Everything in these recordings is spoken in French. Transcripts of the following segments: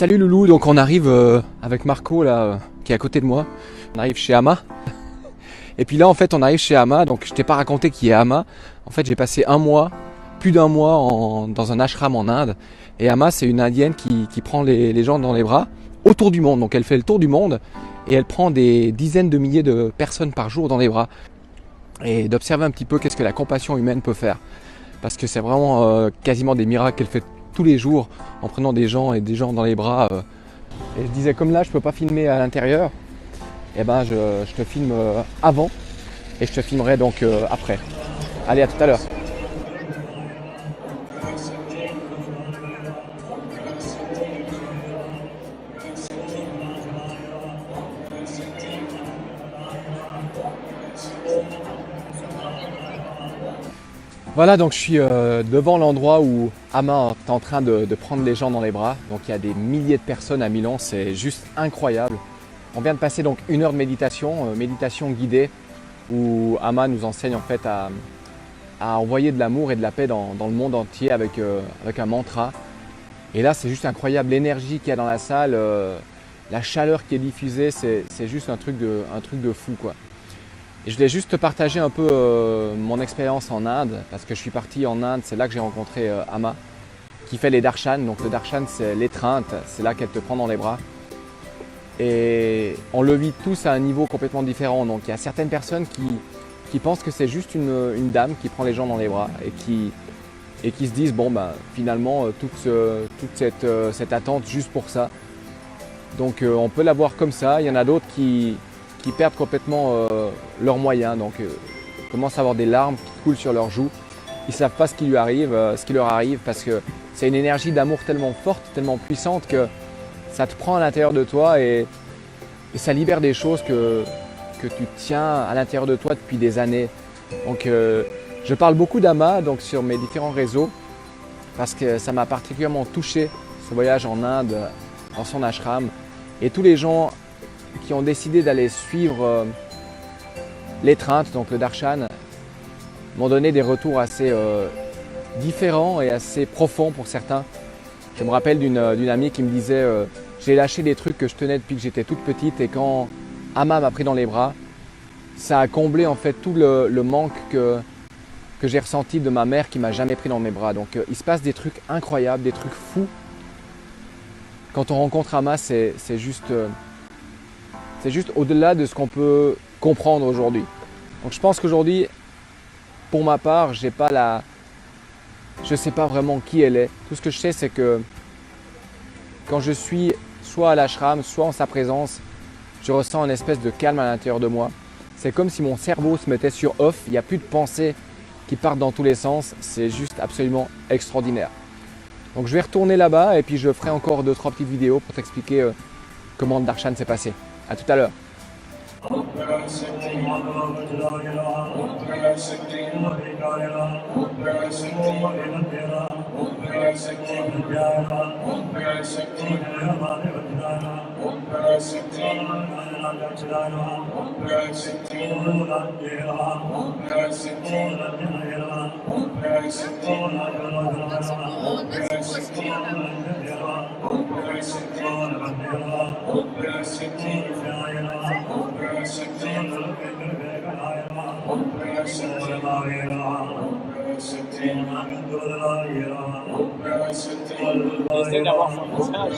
Salut Loulou, donc on arrive avec Marco là, qui est à côté de moi. On arrive chez Ama. Et puis là en fait on arrive chez Ama, donc je t'ai pas raconté qui est Ama. En fait j'ai passé plus d'un mois dans un ashram en Inde. Et Ama c'est une indienne qui prend les gens dans les bras autour du monde. Donc elle fait le tour du monde et elle prend des dizaines de milliers de personnes par jour dans les bras. Et d'observer un petit peu qu'est-ce que la compassion humaine peut faire. Parce que c'est vraiment quasiment des miracles qu'elle fait tous les jours en prenant des gens dans les bras. Et je disais comme là je peux pas filmer à l'intérieur, et ben je te filme avant et je te filmerai donc après. Allez, à tout à l'heure. Voilà, donc je suis devant l'endroit où Ama est en train de prendre les gens dans les bras. Donc il y a des milliers de personnes à Milan, c'est juste incroyable. On vient de passer donc 1 heure de méditation, méditation guidée, où Ama nous enseigne en fait à envoyer de l'amour et de la paix dans le monde entier avec un mantra. Et là c'est juste incroyable, l'énergie qu'il y a dans la salle, la chaleur qui est diffusée, c'est juste un truc de fou quoi. Et je voulais juste te partager un peu mon expérience en Inde, parce que je suis parti en Inde, c'est là que j'ai rencontré Ama, qui fait les darshan. Donc le darshan c'est l'étreinte, c'est là qu'elle te prend dans les bras. Et on le vit tous à un niveau complètement différent. Donc il y a certaines personnes qui pensent que c'est juste une dame qui prend les gens dans les bras et qui se disent bon ben finalement toute cette attente juste pour ça. Donc on peut la voir comme ça. Il y en a d'autres qui perdent complètement leurs moyens, donc commencent à avoir des larmes qui coulent sur leurs joues. Ils ne savent pas ce qui leur arrive, parce que c'est une énergie d'amour tellement forte, tellement puissante que ça te prend à l'intérieur de toi et ça libère des choses que tu tiens à l'intérieur de toi depuis des années. Donc je parle beaucoup d'Ama donc sur mes différents réseaux parce que ça m'a particulièrement touché, ce voyage en Inde, dans son ashram, et tous les gens qui ont décidé d'aller suivre l'étreinte, donc le darshan, m'ont donné des retours assez différents et assez profonds pour certains. Je me rappelle d'une amie qui me disait j'ai lâché des trucs que je tenais depuis que j'étais toute petite, et quand Ama m'a pris dans les bras, ça a comblé en fait tout le manque que j'ai ressenti de ma mère qui m'a jamais pris dans mes bras. Donc il se passe des trucs incroyables, des trucs fous. Quand on rencontre Ama, c'est juste au-delà de ce qu'on peut comprendre aujourd'hui. Donc je pense qu'aujourd'hui, pour ma part, je ne sais pas vraiment qui elle est. Tout ce que je sais, c'est que quand je suis soit à l'ashram, soit en sa présence, je ressens une espèce de calme à l'intérieur de moi. C'est comme si mon cerveau se mettait sur off, il n'y a plus de pensées qui partent dans tous les sens. C'est juste absolument extraordinaire. Donc je vais retourner là-bas et puis je ferai encore 2-3 petites vidéos pour t'expliquer comment le darshan s'est passé. A tout à l'heure. J'essaie d'avoir son message.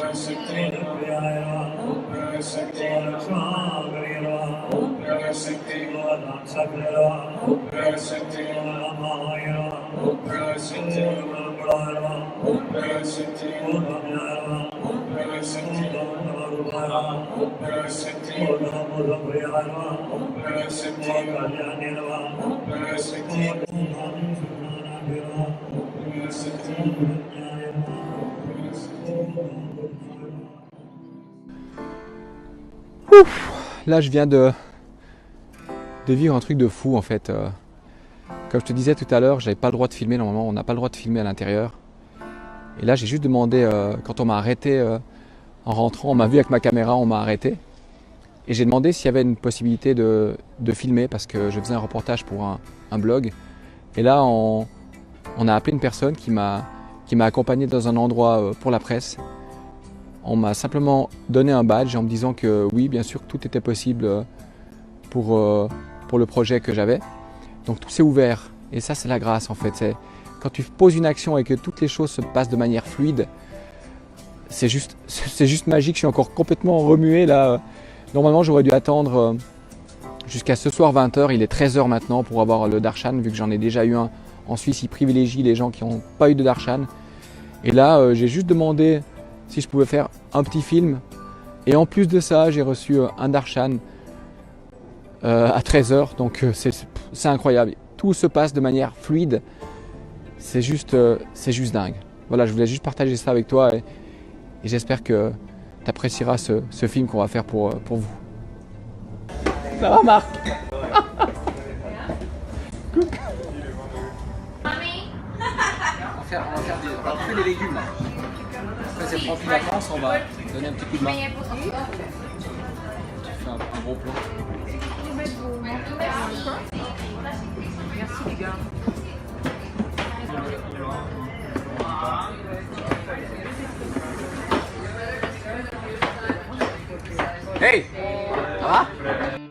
Là je viens de vivre un truc de fou en fait. Comme je te disais tout à l'heure, j'avais pas le droit de filmer, normalement on n'a pas le droit de filmer à l'intérieur. Et là j'ai juste demandé, quand on m'a arrêté en rentrant, on m'a vu avec ma caméra, on m'a arrêté. Et j'ai demandé s'il y avait une possibilité de filmer, parce que je faisais un reportage pour un blog. Et là on a appelé une personne qui m'a accompagné dans un endroit pour la presse. On m'a simplement donné un badge en me disant que oui, bien sûr, tout était possible pour le projet que j'avais. Donc tout s'est ouvert. Et ça, c'est la grâce en fait. C'est quand tu poses une action et que toutes les choses se passent de manière fluide, c'est juste magique. Je suis encore complètement remué là. Normalement, j'aurais dû attendre jusqu'à ce soir 20h. Il est 13h maintenant pour avoir le darshan, vu que j'en ai déjà eu un. En Suisse, ils privilégient les gens qui n'ont pas eu de darshan. Et là, j'ai juste demandé si je pouvais faire un petit film. Et en plus de ça, j'ai reçu un darshan à 13h. Donc c'est incroyable. Tout se passe de manière fluide. C'est juste dingue. Voilà, je voulais juste partager ça avec toi et j'espère que tu apprécieras ce film qu'on va faire pour vous. Ça va, Marc? On va couper les légumes là. Après c'est le rempli de vacances, on va donner un petit coup de main. Tu fais un gros plan. Merci les gars. Hey! Ça va?